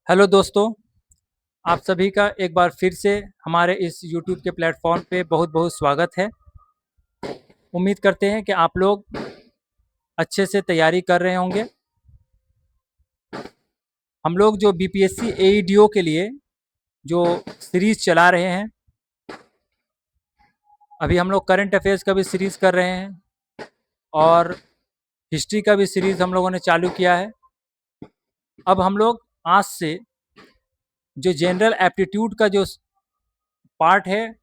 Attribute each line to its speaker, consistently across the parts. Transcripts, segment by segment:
Speaker 1: Hello दोस्तों, आप सभी का एक बार फिर से हमारे इस यूट्यूब के प्लेटफॉर्म पे बहुत-बहुत स्वागत है। उम्मीद करते हैं कि आप लोग अच्छे से तैयारी कर रहे होंगे। हम लोग जो बीपीएससी एईडीओ के लिए जो सीरीज़ चला रहे हैं, अभी हम लोग करंट अफेयर्स का भी सीरीज़ कर रहे हैं और हिस्ट्री का भी सीरीज़ हम लोगों ने चालू किया है। अब हम लोग आज से जो जनरल एप्टीट्यूड का जो पार्ट है,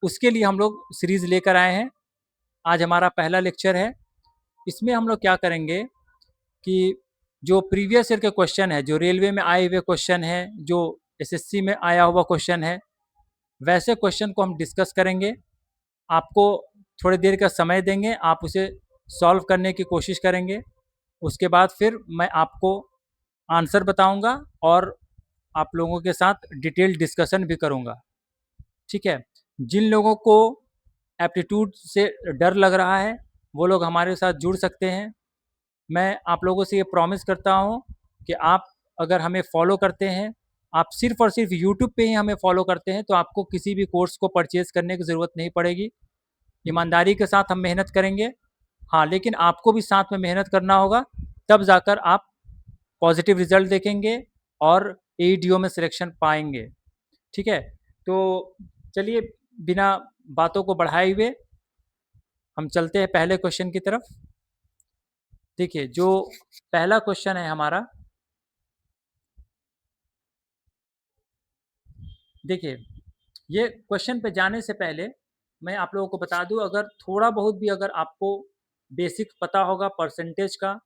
Speaker 1: उसके लिए हम लोग सीरीज़ लेकर आए हैं। आज हमारा पहला लेक्चर है। इसमें हम लोग क्या करेंगे कि जो प्रीवियस ईयर के क्वेश्चन है, जो रेलवे में आए हुए क्वेश्चन है, जो एसएससी में आया हुआ क्वेश्चन है, वैसे क्वेश्चन को हम डिस्कस करेंगे। आपको थोड़ी देर का समय देंगे, आप उसे सॉल्व करने की कोशिश करेंगे। उसके बाद फिर मैं आपको आंसर बताऊंगा और आप लोगों के साथ डिटेल डिस्कशन भी करूंगा। ठीक है। जिन लोगों को एप्टीट्यूड से डर लग रहा है, वो लोग हमारे साथ जुड़ सकते हैं। मैं आप लोगों से ये प्रॉमिस करता हूँ कि आप अगर हमें फॉलो करते हैं, आप सिर्फ़ और सिर्फ यूट्यूब पे ही हमें फॉलो करते हैं, तो आपको किसी भी कोर्स को परचेज़ करने की ज़रूरत नहीं पड़ेगी। ईमानदारी के साथ हम मेहनत करेंगे। हाँ, लेकिन आपको भी साथ में मेहनत करना होगा, तब जाकर आप पॉजिटिव रिज़ल्ट देखेंगे और एईडीओ में सिलेक्शन पाएँगे। ठीक है? तो चलिए, बिना बातों को बढ़ाए हुए हम चलते हैं पहले क्वेश्चन की तरफ। देखिए, जो पहला क्वेश्चन है हमारा, देखिए, ये क्वेश्चन पे जाने से पहले मैं आप लोगों को बता दूं, अगर थोड़ा बहुत भी अगर आपको बेसिक पता होगा परसेंटेज का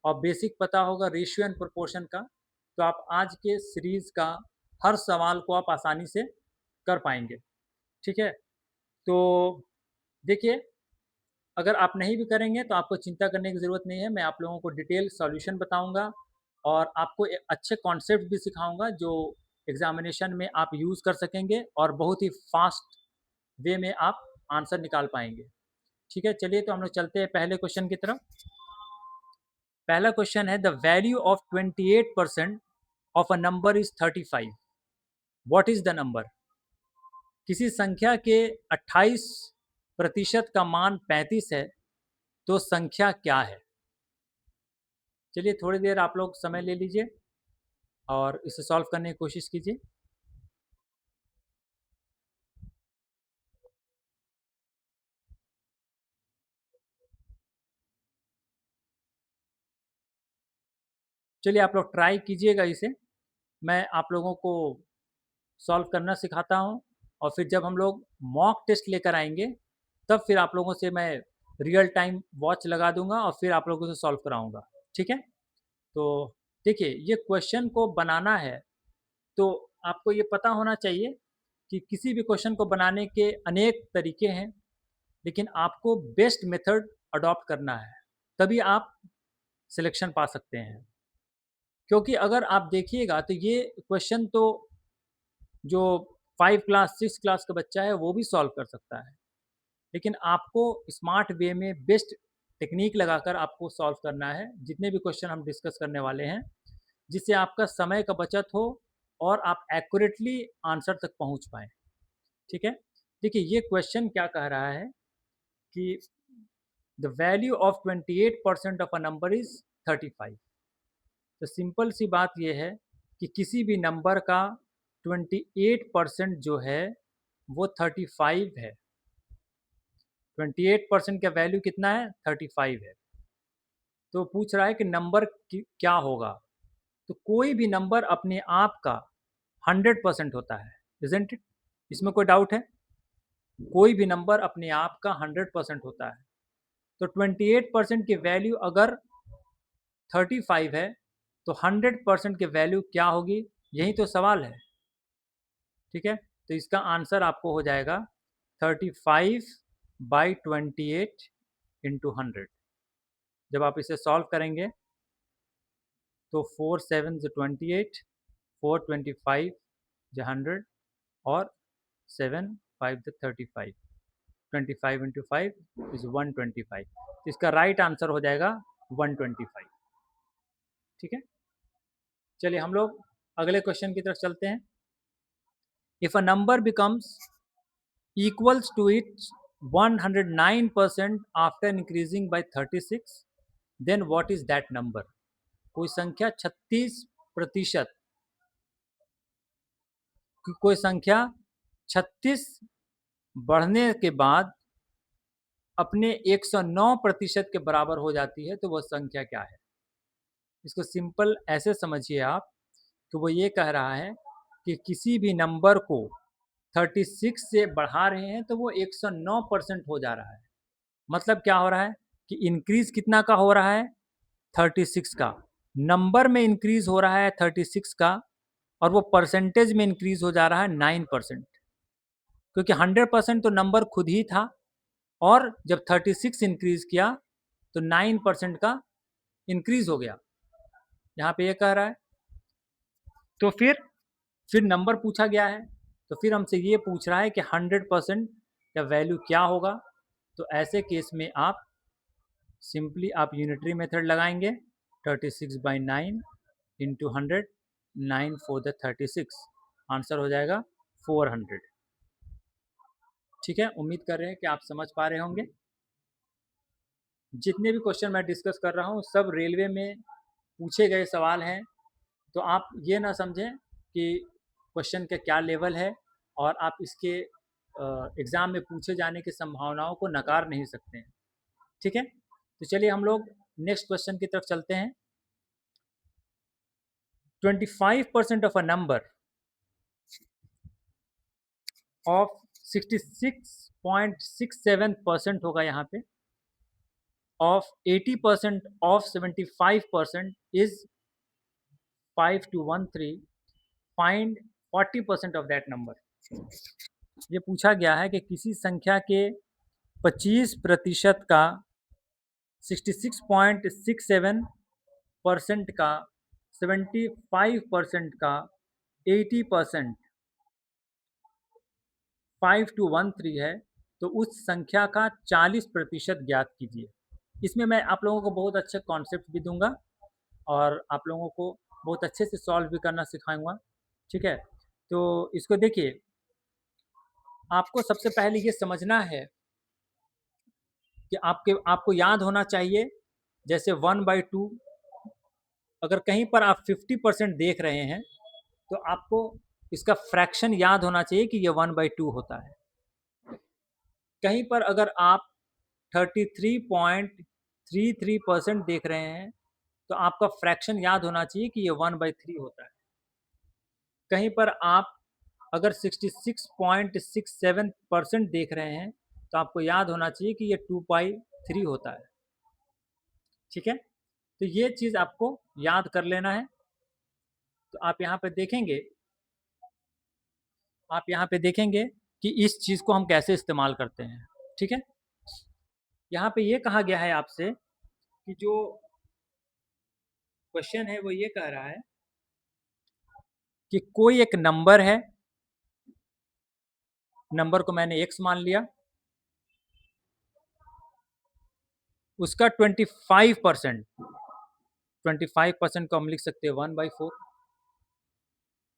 Speaker 1: और बेसिक पता होगा रेशियो एंड प्रोपोर्शन का, तो आप आज के सीरीज़ का हर सवाल को आप आसानी से कर पाएंगे। ठीक है। तो देखिए, अगर आप नहीं भी करेंगे तो आपको चिंता करने की ज़रूरत नहीं है। मैं आप लोगों को डिटेल सॉल्यूशन बताऊंगा और आपको अच्छे कॉन्सेप्ट भी सिखाऊंगा जो एग्जामिनेशन में आप यूज़ कर सकेंगे और बहुत ही फास्ट वे में आप आंसर निकाल पाएंगे। ठीक है, चलिए तो हम लोग चलते हैं पहले क्वेश्चन की तरफ। पहला क्वेश्चन है, the value of 28% of a number is 35। What is the number? किसी संख्या के 28% का मान 35 है, तो संख्या क्या है? चलिए, थोड़ी देर आप लोग समय ले लीजिए और इसे सॉल्व करने की कोशिश कीजिए। चलिए, आप लोग ट्राई कीजिएगा इसे। मैं आप लोगों को सॉल्व करना सिखाता हूँ और फिर जब हम लोग मॉक टेस्ट लेकर आएंगे, तब फिर आप लोगों से मैं रियल टाइम वॉच लगा दूंगा और फिर आप लोगों से सॉल्व कराऊंगा। ठीक है। तो देखिए, ये क्वेश्चन को बनाना है तो आपको ये पता होना चाहिए कि किसी भी क्वेश्चन को बनाने के अनेक तरीके हैं, लेकिन आपको बेस्ट मेथड अडॉप्ट करना है, तभी आप सिलेक्शन पा सकते हैं। क्योंकि अगर आप देखिएगा तो ये क्वेश्चन तो जो 5 क्लास 6 क्लास का बच्चा है वो भी सॉल्व कर सकता है, लेकिन आपको स्मार्ट वे में बेस्ट टेक्निक लगाकर आपको सॉल्व करना है जितने भी क्वेश्चन हम डिस्कस करने वाले हैं, जिससे आपका समय का बचत हो और आप एक्यूरेटली आंसर तक पहुंच पाएँ। ठीक है। देखिए, ये क्वेश्चन क्या कह रहा है कि the value of 28% of a number is 35। तो सिंपल सी बात यह है कि किसी भी नंबर का 28% जो है वो 35 है। 28% का वैल्यू कितना है? 35 है। तो पूछ रहा है कि नंबर क्या होगा? तो कोई भी नंबर अपने आप का 100% होता है, इजंट इट? इसमें कोई डाउट है? कोई भी नंबर अपने आप का 100% होता है। तो 28% की वैल्यू अगर 35 है, तो 100% की वैल्यू क्या होगी? यही तो सवाल है। ठीक है। तो इसका आंसर आपको हो जाएगा 35/28 इंटू 100। जब आप इसे सॉल्व करेंगे तो 4 7 28, 4 25 और 7 5 35। 25 इंटू 5 इज 125। तो इसका राइट आंसर हो जाएगा 125। ठीक है। चलिए, हम लोग अगले क्वेश्चन की तरफ चलते हैं। If a number becomes equals to its 109% after increasing by 36, then what is that number? कोई संख्या 36% कोई संख्या 36 बढ़ने के बाद अपने 109% के बराबर हो जाती है, तो वह संख्या क्या है? इसको सिंपल ऐसे समझिए आप कि वो ये कह रहा है कि किसी भी नंबर को 36 से बढ़ा रहे हैं तो वो 109% हो जा रहा है। मतलब क्या हो रहा है कि इंक्रीज कितना का हो रहा है? 36 का। नंबर में इंक्रीज हो रहा है 36 का, और वो परसेंटेज में इंक्रीज हो जा रहा है 9%, क्योंकि 100% तो नंबर खुद ही था, और जब 36 इंक्रीज किया तो 9% का इंक्रीज हो गया। यहाँ पे ये कह रहा है। तो फिर नंबर पूछा गया है, तो फिर हमसे ये पूछ रहा है कि 100% का वैल्यू क्या होगा। तो ऐसे केस में आप सिंपली आप यूनिटरी मेथड लगाएंगे। 36/9 इंटू 100, 9 4 द 36, आंसर हो जाएगा 400। ठीक है, उम्मीद कर रहे हैं कि आप समझ पा रहे होंगे। जितने भी क्वेश्चन मैं डिस्कस कर रहा हूँ सब रेलवे में पूछे गए सवाल हैं, तो आप ये ना समझें कि क्वेश्चन का क्या लेवल है और आप इसके एग्ज़ाम में पूछे जाने की संभावनाओं को नकार नहीं सकते हैं। ठीक है, तो चलिए हम लोग नेक्स्ट क्वेश्चन की तरफ चलते हैं। 25% ऑफ अ नंबर ऑफ 66.67% होगा यहाँ पे, of 80% of 75% is 5213, find 40% of that number. ये पूछा गया है कि किसी संख्या के 25% का, 66.67% का, 75% का, 80% 5213 है, तो उस संख्या का 40% ज्ञात कीजिए। इसमें मैं आप लोगों को बहुत अच्छे कॉन्सेप्ट भी दूंगा और आप लोगों को बहुत अच्छे से सॉल्व भी करना सिखाऊंगा। ठीक है, तो इसको देखिए, आपको सबसे पहले ये समझना है कि आपको याद होना चाहिए, जैसे 1/2, अगर कहीं पर आप 50% देख रहे हैं तो आपको इसका फ्रैक्शन याद होना चाहिए कि ये 1/2 होता है। कहीं पर अगर आप 33.33% देख रहे हैं तो आपका फ्रैक्शन याद होना चाहिए कि ये 1/3 होता है। कहीं पर आप अगर 66.67% देख रहे हैं तो आपको याद होना चाहिए कि ये 2/3 होता है। ठीक है, तो ये चीज़ आपको याद कर लेना है। तो आप यहाँ पे देखेंगे कि इस चीज़ को हम कैसे इस्तेमाल करते हैं। ठीक है, यहाँ पे ये कहा गया है आपसे कि जो क्वेश्चन है वो ये कह रहा है कि कोई एक नंबर है, नंबर को मैंने x मान लिया, उसका 25% को हम लिख सकते हैं 1/4,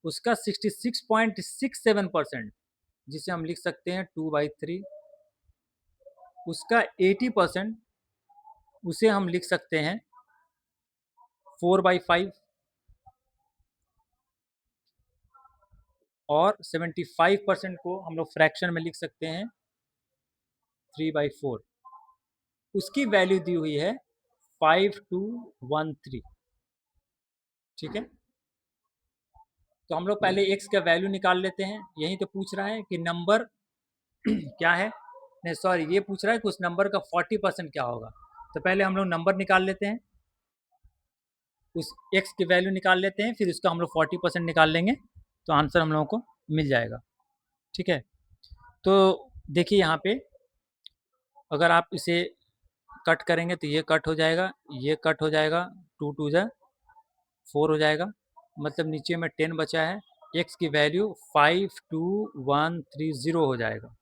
Speaker 1: उसका 66.67% जिसे हम लिख सकते हैं 2/3, उसका 80% उसे हम लिख सकते हैं 4/5, और 75% को हम लोग फ्रैक्शन में लिख सकते हैं 3/4। उसकी वैल्यू दी हुई है 5213। ठीक है, तो हम लोग पहले x का वैल्यू निकाल लेते हैं। यही तो पूछ रहा है कि नंबर क्या है, नहीं सॉरी, ये पूछ रहा है कि उस नंबर का 40% क्या होगा। तो पहले हम लोग नंबर निकाल लेते हैं, उस x की वैल्यू निकाल लेते हैं, फिर उसका हम लोग 40% निकाल लेंगे तो आंसर हम लोगों को मिल जाएगा। ठीक है, तो देखिए यहाँ पे अगर आप इसे कट करेंगे तो ये कट हो जाएगा, ये कट हो जाएगा, 2 2 जा 4 हो जाएगा, मतलब नीचे में 10 बचा है। x की वैल्यू 52130 हो जाएगा।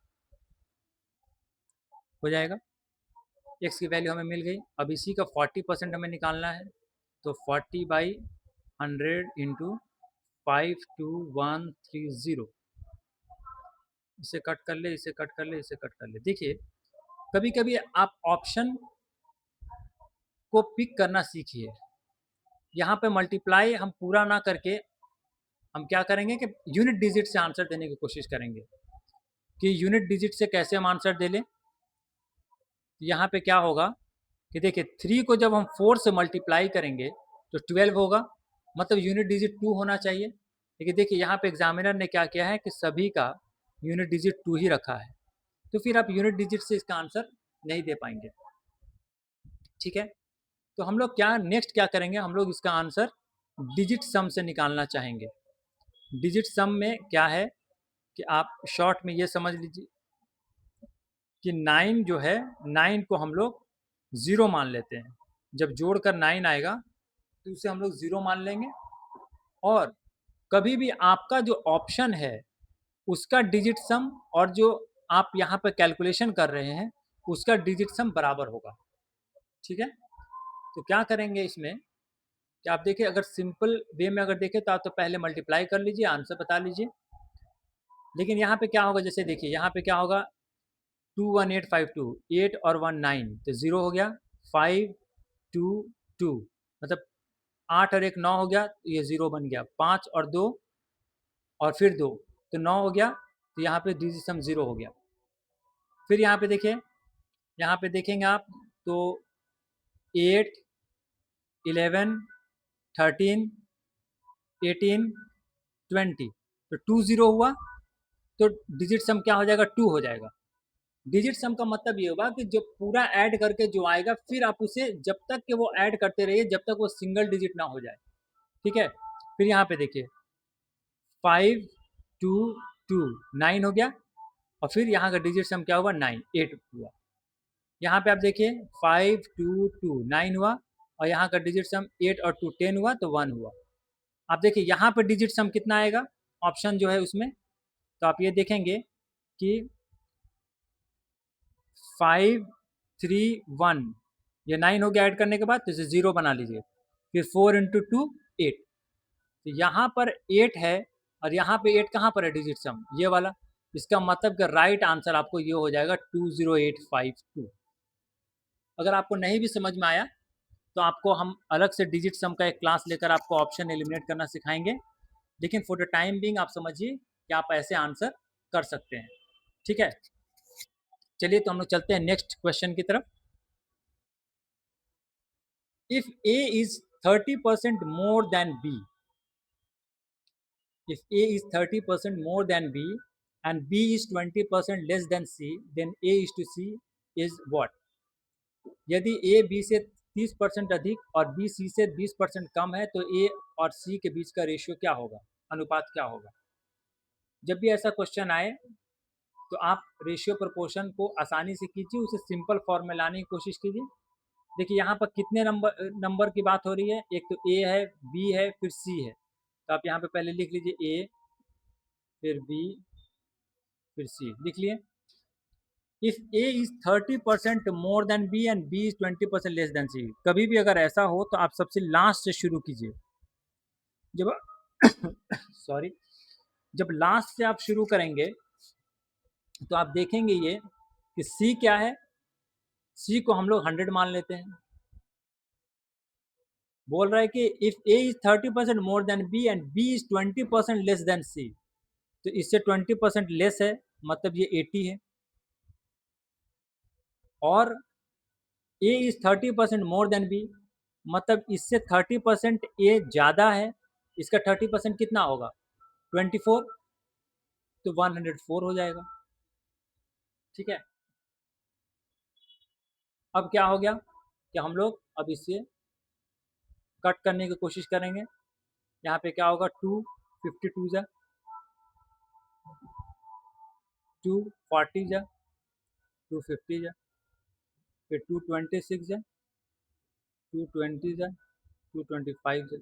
Speaker 1: x की वैल्यू हमें मिल गई। अब इसी का 40% हमें निकालना है, तो 40/100 इंटू 52130, इसे कट कर ले, इसे कट कर ले, इसे कट कर ले। देखिए कभी कभी आप ऑप्शन को पिक करना सीखिए। यहाँ पे मल्टीप्लाई हम पूरा ना करके हम क्या करेंगे कि यूनिट डिजिट से आंसर देने की कोशिश करेंगे कि यूनिट डिजिट से कैसे हम आंसर दे लें। यहाँ पे क्या होगा कि देखिए 3 को जब हम 4 से मल्टीप्लाई करेंगे तो 12 होगा, मतलब यूनिट डिजिट 2 होना चाहिए। लेकिन देखिए यहाँ पे एग्जामिनर ने क्या किया है कि सभी का यूनिट डिजिट 2 ही रखा है, तो फिर आप यूनिट डिजिट से इसका आंसर नहीं दे पाएंगे। ठीक है, तो हम लोग क्या नेक्स्ट क्या करेंगे, हम लोग इसका आंसर डिजिट सम से निकालना चाहेंगे। डिजिट सम में क्या है कि आप शॉर्ट में ये समझ लीजिए कि 9 जो है, 9 को हम लोग 0 मान लेते हैं। जब जोड़कर 9 आएगा तो उसे हम लोग 0 मान लेंगे, और कभी भी आपका जो ऑप्शन है उसका डिजिट सम और जो आप यहाँ पर कैलकुलेशन कर रहे हैं उसका डिजिट सम बराबर होगा। ठीक है, तो क्या करेंगे इसमें कि आप देखिए, अगर सिंपल वे में अगर देखें तो आप तो पहले मल्टीप्लाई कर लीजिए, आंसर बता लीजिए। लेकिन यहाँ पे क्या होगा, जैसे देखिए यहाँ पे क्या होगा, 21852, 8 और 1 9, तो 0 हो गया। 522, मतलब 8 और 1 9 हो गया, तो ये 0 बन गया। 5 और 2 और फिर 2, तो 9 हो गया, तो यहाँ पे डिजिट सम 0 हो गया। फिर यहाँ पे देखिए, यहाँ पे देखेंगे आप तो 8 11 13 18 20, तो 20 हुआ, तो डिजिट सम क्या हो जाएगा, 2 हो जाएगा। डिजिट सम का मतलब ये होगा कि जो पूरा ऐड करके जो आएगा फिर आप उसे जब तक कि वो ऐड करते रहिए जब तक वो सिंगल डिजिट ना हो जाए। ठीक है, फिर यहाँ पे देखिए 522 9 हो गया, और फिर यहाँ का डिजिट सम क्या होगा, 9 8 हुआ। यहाँ पे आप देखिए 522 9 हुआ, और यहाँ का डिजिट सम 8 और 2 10 हुआ, तो 1 हुआ। आप देखिए यहाँ पे डिजिट सम कितना आएगा ऑप्शन जो है उसमें, तो आप ये देखेंगे कि 531, ये 9 हो गया ऐड करने के बाद, तो इसे 0 बना लीजिए। फिर 4 इंटू 2 8, तो यहाँ पर 8 है, और यहाँ पे 8 कहाँ पर है डिजिट सम, ये वाला। इसका मतलब कि राइट आंसर आपको ये हो जाएगा 20852। अगर आपको नहीं भी समझ में आया तो आपको हम अलग से डिजिट सम का एक क्लास लेकर आपको ऑप्शन एलिमिनेट करना सिखाएंगे, लेकिन फॉर द टाइम बिंग आप समझिए कि आप ऐसे आंसर कर सकते हैं। ठीक है, चलिए तो हम लोग चलते हैं नेक्स्ट क्वेश्चन की तरफ। If A is 30% more than B, if A is 30% more than B and B is 20% less than C, then A is to C is what? यदि A B से 30% अधिक और B C से 20% कम है तो A और C के बीच का रेशियो क्या होगा, अनुपात क्या होगा। जब भी ऐसा क्वेश्चन आए तो आप रेशियो प्रोपोर्शन को आसानी से कीजिए, उसे सिंपल फॉर्म में लाने की कोशिश कीजिए। देखिए यहाँ पर कितने नंबर की बात हो रही है, एक तो ए है, बी है, फिर सी है। तो आप यहाँ पे पहले लिख लीजिए ए, फिर बी, फिर सी, लिख लिए। If A is 30% more than B and B is 20% less than C, कभी भी अगर ऐसा हो तो आप सबसे लास्ट से शुरू कीजिए। जब सॉरी, जब लास्ट से आप शुरू करेंगे तो आप देखेंगे ये कि सी क्या है, सी को हम लोग 100 मान लेते हैं। बोल रहा है कि if A is 30% more than B and B is 20% less than C, तो इससे 20% लेस है, मतलब ये 80 है। और ए इज 30% मोर देन बी, मतलब इससे 30% ए ज़्यादा है, इसका 30% कितना होगा, 24, तो 104 हो जाएगा। ठीक है, अब क्या हो गया कि हम लोग अब इसे कट करने की कोशिश करेंगे। यहाँ पे क्या होगा, 252 जा, 240 जा, 250 जा, फिर 226 जा, 220 जा, 225 जा।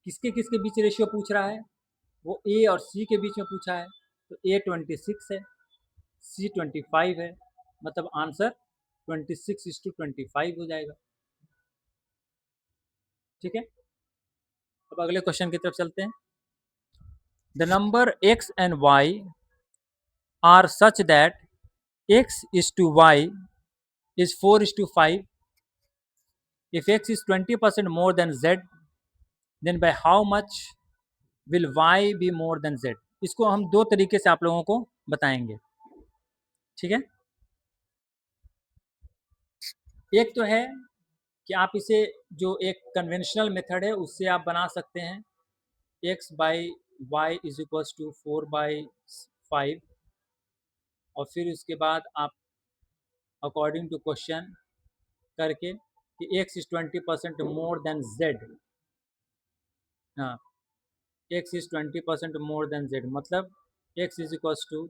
Speaker 1: किसके किसके बीच रेशियो पूछ रहा है, वो ए और सी के बीच में पूछा है, तो ए 26 है, सी 25 है, मतलब आंसर 26:25 हो जाएगा। ठीक है, अब अगले क्वेश्चन की तरफ चलते हैं। the number x and y are such that x is to y is 4 is to 5. If x is 20% more than z, then by how much will y be more than z? इसको हम दो तरीके से आप लोगों को बताएंगे, ठीक है। एक तो है कि आप इसे जो एक कन्वेंशनल मेथड है उससे आप बना सकते हैं, x by y is equals to 4/5, और फिर उसके बाद आप अकॉर्डिंग टू क्वेश्चन करके कि x is 20% more than z, हाँ, x is 20% more than z, मतलब x is equals to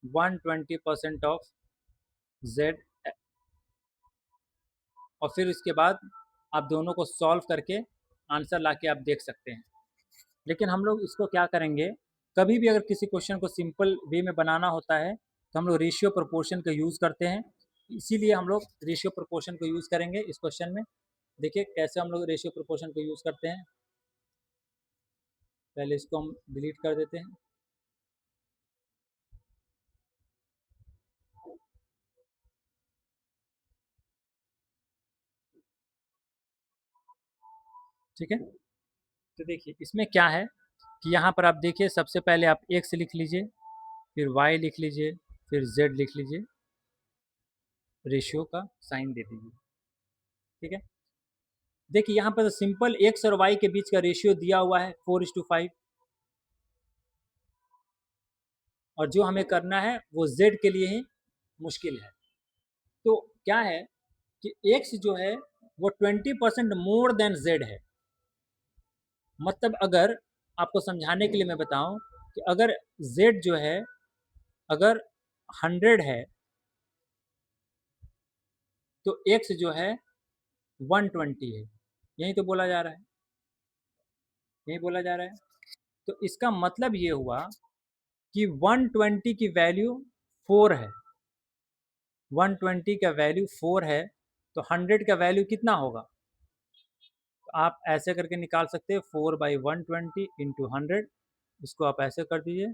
Speaker 1: 120% of z, और फिर उसके बाद आप दोनों को सॉल्व करके आंसर लाके आप देख सकते हैं। लेकिन हम लोग इसको क्या करेंगे, कभी भी अगर किसी क्वेश्चन को सिंपल वे में बनाना होता है तो हम लोग रेशियो प्रोपोर्शन का यूज़ करते हैं, इसीलिए हम लोग रेशियो प्रोपोर्शन को यूज़ करेंगे इस क्वेश्चन में। देखिए कैसे हम लोग रेशियो प्रोपोर्शन को यूज़ करते हैं। पहले इसको हम डिलीट कर देते हैं। ठीक है, तो देखिए इसमें क्या है कि यहाँ पर आप देखिए सबसे पहले आप एक्स लिख लीजिए, फिर वाई लिख लीजिए, फिर जेड लिख लीजिए, रेशियो का साइन दे दीजिए, ठीक है। देखिए यहाँ पर सिंपल एक्स और वाई के बीच का रेशियो दिया हुआ है 4:5, और जो हमें करना है वो जेड के लिए ही मुश्किल है। तो क्या है कि एक्स जो है वो 20% मोर देन जेड है। मतलब अगर आपको समझाने के लिए मैं बताऊं कि अगर जेड जो है अगर 100 है तो एक्स जो है 120 है, यही तो बोला जा रहा है, यही बोला जा रहा है। तो इसका मतलब ये हुआ कि 120 की वैल्यू 4 है, 120 का वैल्यू 4 है, तो 100 का वैल्यू कितना होगा, तो आप ऐसे करके निकाल सकते हैं 4/120 इंटू 100, इसको आप ऐसे कर दीजिए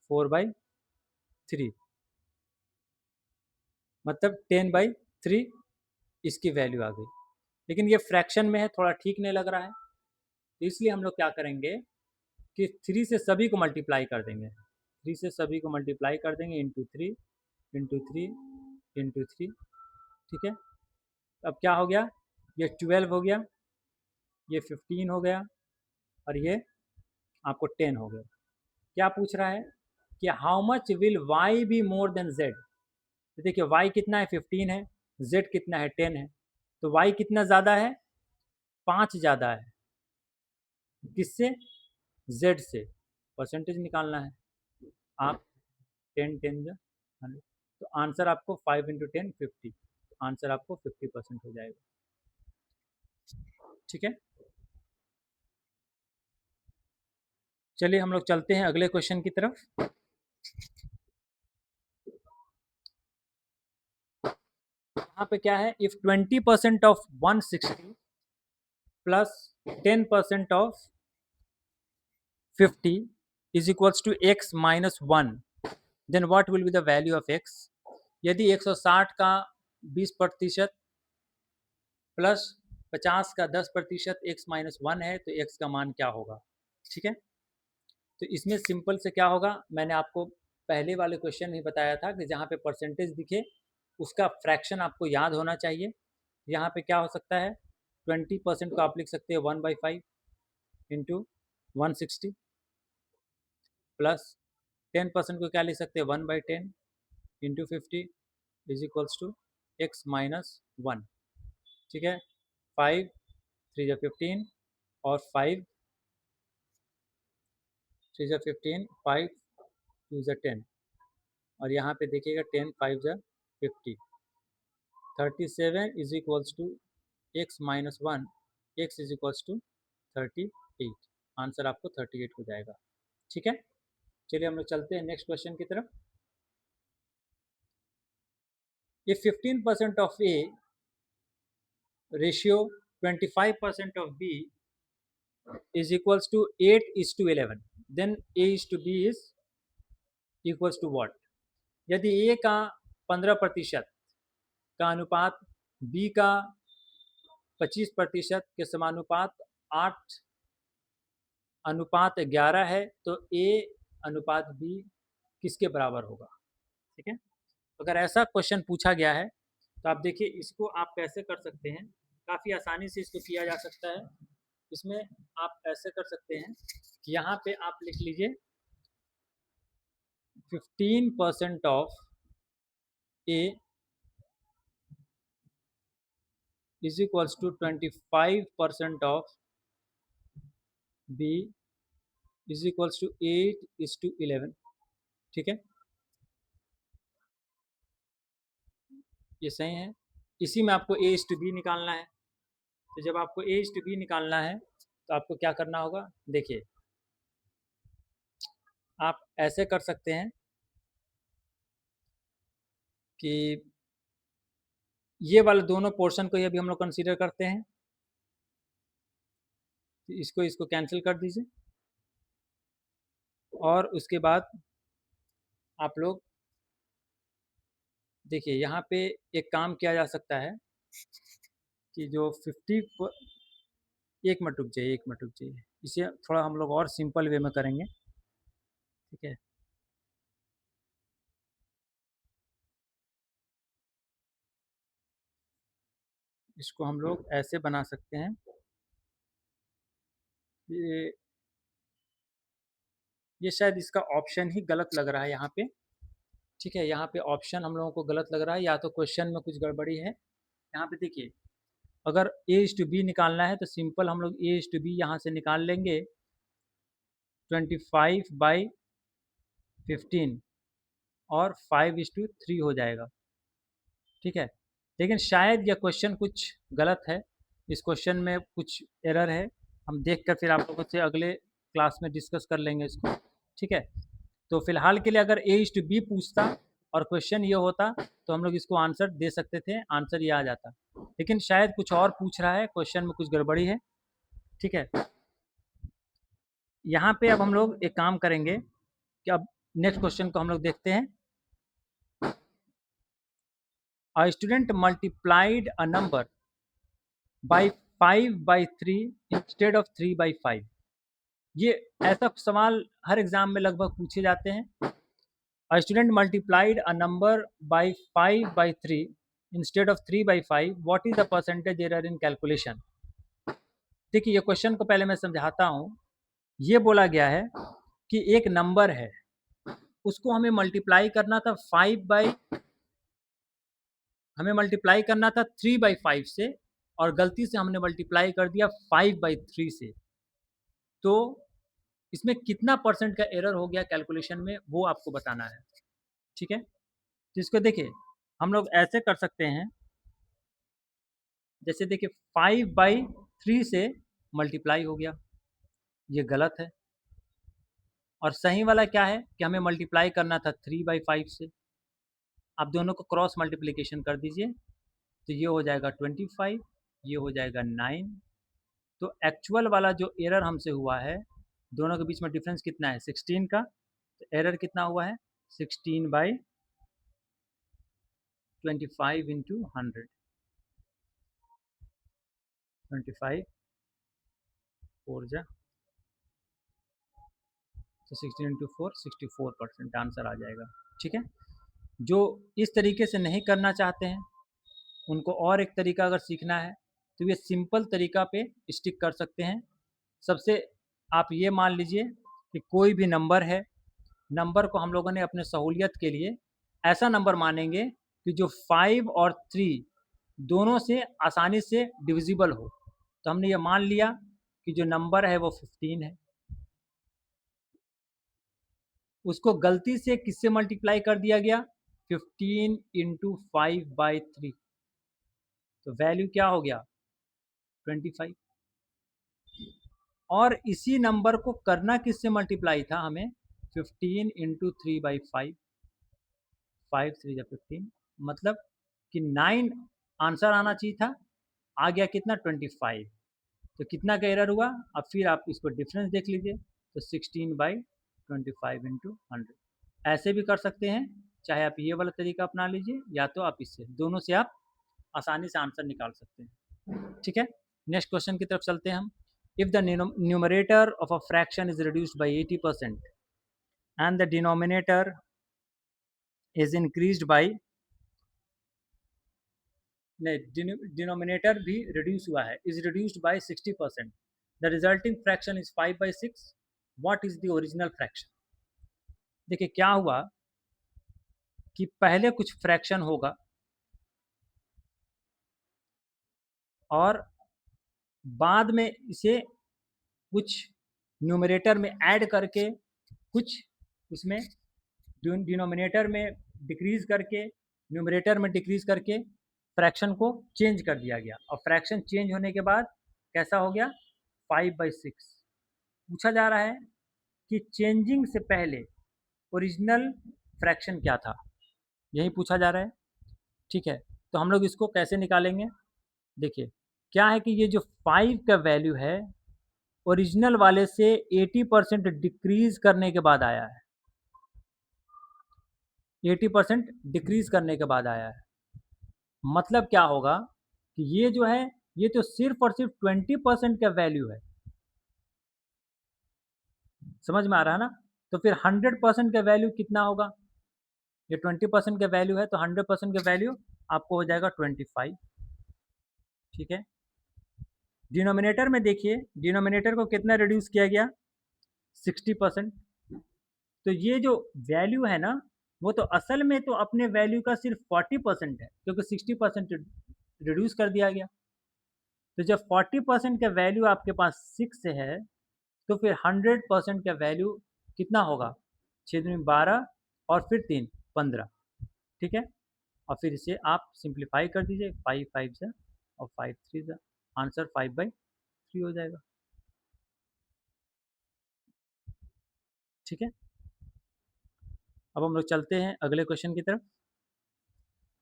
Speaker 1: 4/3, मतलब 10/3 इसकी वैल्यू आ गई। लेकिन ये फ्रैक्शन में है, थोड़ा ठीक नहीं लग रहा है, तो इसलिए हम लोग क्या करेंगे कि 3 से सभी को मल्टीप्लाई कर देंगे, 3 से सभी को मल्टीप्लाई कर देंगे इंटू 3 इंटू 3 इंटू 3, ठीक है। अब क्या हो गया, ये 12 हो गया, ये 15 हो गया, और ये आपको 10 हो गया। क्या पूछ रहा है कि how much will y be more than z। तो देखिए y कितना है 15 है, z कितना है 10 है, तो y कितना ज़्यादा है, 5 ज़्यादा है, किससे, z से। परसेंटेज निकालना है आप, 10 10 100, तो आंसर आपको 5 इंटू 10 50, आंसर आपको 50% हो जाएगा, ठीक है। चलिए हम लोग चलते हैं अगले क्वेश्चन की तरफ। यहाँ पे क्या है, if 20% of 160 plus 10% of 50 is equals to x minus 1, then what will be the value of x। यदि 160 का 20% प्लस 50 का 10% x माइनस 1 है तो x का मान क्या होगा, ठीक है। तो इसमें सिंपल से क्या होगा, मैंने आपको पहले वाले क्वेश्चन में बताया था कि जहाँ पे परसेंटेज दिखे उसका फ्रैक्शन आपको याद होना चाहिए। यहाँ पे क्या हो सकता है, 20% को आप लिख सकते हैं 1/5 इंटू 160, प्लस 10% को क्या लिख सकते हैं 1/10 into 50 is equals to x minus 1, ठीक है। 5 3 जा 15, और 5 3 जा 15, 5 2 जा 10, और यहाँ पे देखिएगा 10 5 जा 50, 37 is equals to x minus 1, x is equals to 38, answer आपको 38 हो जाएगा, ठीक है। चलिए हम लोग चलते हैं नेक्स्ट क्वेश्चन की तरफ। If 15% of A ratio 25% of B is equals to 8:11, then A is to B is equals to what? यदि A का 15% का अनुपात B का 25% के समानुपात 8:11 है, तो A अनुपात B किसके बराबर होगा? ठीक है, अगर ऐसा क्वेश्चन पूछा गया है तो आप देखिए इसको आप कैसे कर सकते हैं, काफ़ी आसानी से इसको किया जा सकता है। इसमें आप ऐसे कर सकते हैं कि यहाँ पे आप लिख लीजिए 15% of A is equals to 25% of B is equals to 8:11। ठीक है, ये सही है। इसी में आपको A इज टू बी निकालना है। तो जब आपको A इज टू बी निकालना है तो आपको क्या करना होगा, देखिए आप ऐसे कर सकते हैं कि ये वाले दोनों पोर्शन को ही अभी हम लोग कंसीडर करते हैं, तो इसको इसको कैंसिल कर दीजिए और उसके बाद आप लोग देखिए यहाँ पे एक काम किया जा सकता है कि जो 50 एक मिनट रुक जाइए, एक मिनट रुक जाइए, इसे थोड़ा हम लोग और सिंपल वे में करेंगे। ठीक है, इसको हम लोग ऐसे बना सकते हैं, ये ये शायद इसका ऑप्शन ही गलत लग रहा है यहाँ पे। ठीक है, यहाँ पे ऑप्शन हम लोगों को गलत लग रहा है, या तो क्वेश्चन में कुछ गड़बड़ी है। यहाँ पे देखिए अगर ए इज टू बी निकालना है तो सिंपल हम लोग ए इज टू बी यहाँ से निकाल लेंगे 25/15 और 5:3 हो जाएगा। ठीक है, लेकिन शायद यह क्वेश्चन कुछ गलत है, इस क्वेश्चन में कुछ एरर है, हम देख कर फिर आप लोगों से अगले क्लास में डिस्कस कर लेंगे इसको। ठीक है, तो फिलहाल के लिए अगर ए इज टू बी पूछता और क्वेश्चन ये होता तो हम लोग इसको आंसर दे सकते थे, आंसर ये आ जाता, लेकिन शायद कुछ और पूछ रहा है, क्वेश्चन में कुछ गड़बड़ी है। ठीक है, यहाँ पे अब हम लोग एक काम करेंगे कि अब नेक्स्ट क्वेश्चन को हम लोग देखते हैं। A student multiplied a number by 5/3 instead of 3/5। ये ऐसा सवाल हर एग्जाम में लगभग पूछे जाते हैं। A student multiplied a number by 5/3 instead of 3/5, what is the percentage error in calculation? देखिए ये क्वेश्चन को पहले मैं समझाता हूँ। ये बोला गया है कि एक नंबर है, उसको हमें मल्टीप्लाई करना था 3/5 से, और गलती से हमने मल्टीप्लाई कर दिया 5/3 से। तो इसमें कितना परसेंट का एरर हो गया कैलकुलेशन में, वो आपको बताना है। ठीक है, तो इसको देखिए हम लोग ऐसे कर सकते हैं, जैसे देखिए 5/3 से मल्टीप्लाई हो गया, ये गलत है। और सही वाला क्या है कि हमें मल्टीप्लाई करना था 3/5 से। आप दोनों को क्रॉस मल्टीप्लिकेशन कर दीजिए, तो ये हो जाएगा 25, ये हो जाएगा 9। तो एक्चुअल वाला जो एरर हमसे हुआ है, दोनों के बीच में डिफरेंस कितना है 16 का, तो एरर कितना हुआ है 16/25 इंटू 100, 25 4 जा, तो 16 इंटू 4 64% आंसर आ जाएगा। ठीक है, जो इस तरीके से नहीं करना चाहते हैं, उनको और एक तरीका अगर सीखना है तो ये सिंपल तरीका पे स्टिक कर सकते हैं। सबसे आप ये मान लीजिए कि कोई भी नंबर है, नंबर को हम लोगों ने अपने सहूलियत के लिए ऐसा नंबर मानेंगे कि जो 5 और 3 दोनों से आसानी से डिविजिबल हो। तो हमने ये मान लिया कि जो नंबर है वो 15 है, उसको गलती से किससे मल्टीप्लाई कर दिया गया 15 इंटू 5/3, तो वैल्यू क्या हो गया 25। और इसी नंबर को करना किससे मल्टीप्लाई था हमें 15 इंटू 3/5, 5×3 = 15, मतलब कि 9 आंसर आना चाहिए था, आ गया कितना 25। तो कितना का एरर हुआ, अब फिर आप इसको डिफरेंस देख लीजिए, तो 16/25 इंटू 100। ऐसे भी कर सकते हैं, चाहे आप ये वाला तरीका अपना लीजिए या तो आप इससे, दोनों से आप आसानी से आंसर निकाल सकते हैं। ठीक है, नेक्स्ट क्वेश्चन की तरफ चलते हैं हम। If the numerator of a fraction is reduced by 80% and the denominator is increased by, नहीं, डिनोमिनेटर भी रिड्यूस हुआ है, is reduced by 60%, the resulting fraction is 5/6, what is the original fraction. देखिए क्या हुआ कि पहले कुछ फ्रैक्शन होगा और बाद में इसे कुछ न्यूमरेटर में ऐड करके, कुछ उसमें डिनोमिनेटर में डिक्रीज करके, न्यूमरेटर में डिक्रीज करके फ्रैक्शन को चेंज कर दिया गया, और फ्रैक्शन चेंज होने के बाद कैसा हो गया, 5/6। पूछा जा रहा है कि चेंजिंग से पहले ओरिजिनल फ्रैक्शन क्या था, यही पूछा जा रहा है। ठीक है, तो हम लोग इसको कैसे निकालेंगे, देखिए क्या है कि ये जो 5 का वैल्यू है ओरिजिनल वाले से 80% डिक्रीज करने के बाद आया है, 80% डिक्रीज करने के बाद आया है। मतलब क्या होगा कि ये जो है ये तो सिर्फ और सिर्फ 20% का वैल्यू है, समझ में आ रहा है ना। तो फिर 100% का वैल्यू कितना होगा, ये 20% का वैल्यू है, तो 100% का वैल्यू आपको हो जाएगा 25। ठीक है, डिनोमिनेटर में देखिए, डिनोमिनेटर को कितना रिड्यूस किया गया, 60%। तो ये जो वैल्यू है ना, वो तो असल में तो अपने वैल्यू का सिर्फ 40% है, क्योंकि 60% रिड्यूस कर दिया गया। तो जब 40% का वैल्यू आपके पास 6 है, तो फिर 100% का वैल्यू कितना होगा, 6 दूनी 12 और फिर 3 15। ठीक है, और फिर इसे आप सिंप्लीफाई कर दीजिए, 5 5 से और 5 3 से, आंसर 5/3 हो जाएगा। ठीक है, अब हम लोग चलते हैं अगले क्वेश्चन की तरफ।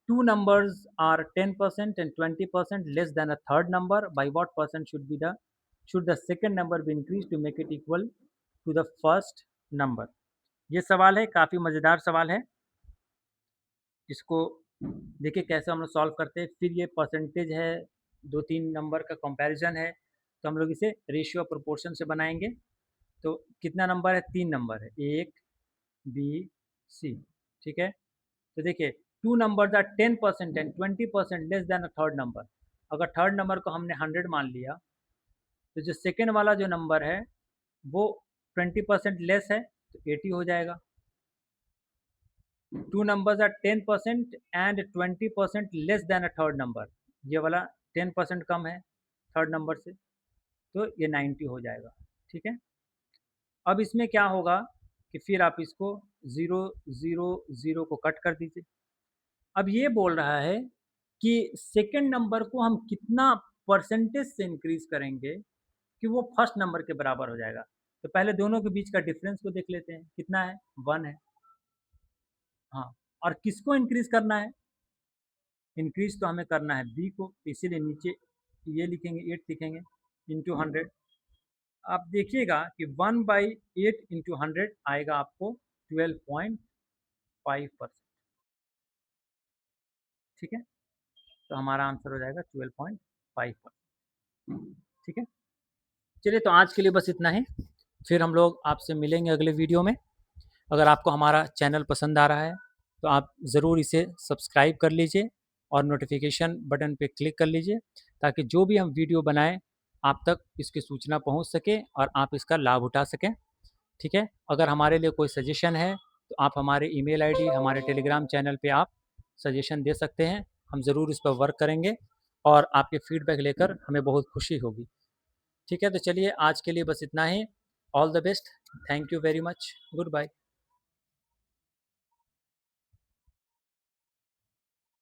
Speaker 1: Two numbers are 10% and 20% less than a third number. By what percent should the second number be increased to make it equal to the first number? ये सवाल है, काफ़ी मज़ेदार सवाल है। इसको देखिए कैसे हम लोग सॉल्व करते हैं। फिर ये परसेंटेज है, 2-3 नंबर का कंपैरिजन है, तो हम लोग इसे रेशियो प्रोपोर्शन से बनाएंगे। तो कितना नंबर है, 3 नंबर है, 1 बी सी। ठीक है, तो देखिए 2 numbers are 10% and 20% less than a third number. अगर थर्ड नंबर को हमने 100 मान लिया, तो जो सेकेंड वाला जो नंबर है वो 20% लेस है, तो 80 हो जाएगा। 2 numbers are 10% and 20% less than a third number, ये वाला 10% कम है थर्ड नंबर से, तो ये 90 हो जाएगा। ठीक है, अब इसमें क्या होगा कि फिर आप इसको 0 0 0 को कट कर दीजिए। अब ये बोल रहा है कि सेकंड नंबर को हम कितना परसेंटेज से इंक्रीज करेंगे कि वो फर्स्ट नंबर के बराबर हो जाएगा। तो पहले दोनों के बीच का डिफरेंस को देख लेते हैं, कितना है, 1 है। हाँ, और किसको इंक्रीज करना है, इंक्रीज तो हमें करना है बी को, इसीलिए नीचे ये लिखेंगे, 8 लिखेंगे इंटू 100। आप देखिएगा कि 1/8 इंटू 100 आएगा आपको 12.5%। ठीक है, तो हमारा आंसर हो जाएगा 12.5%। ठीक है, चलिए तो आज के लिए बस इतना ही, फिर हम लोग आपसे मिलेंगे अगले वीडियो में। अगर आपको हमारा चैनल पसंद आ रहा है तो आप ज़रूर इसे सब्सक्राइब कर लीजिए और नोटिफिकेशन बटन पे क्लिक कर लीजिए, ताकि जो भी हम वीडियो बनाएं आप तक इसकी सूचना पहुंच सके और आप इसका लाभ उठा सकें। ठीक है, अगर हमारे लिए कोई सजेशन है तो आप हमारे ईमेल आईडी, हमारे टेलीग्राम चैनल पे आप सजेशन दे सकते हैं, हम ज़रूर इस पर वर्क करेंगे और आपके फीडबैक लेकर हमें बहुत खुशी होगी। ठीक है, तो चलिए आज के लिए बस इतना ही। All the best, thank you very much, good bye.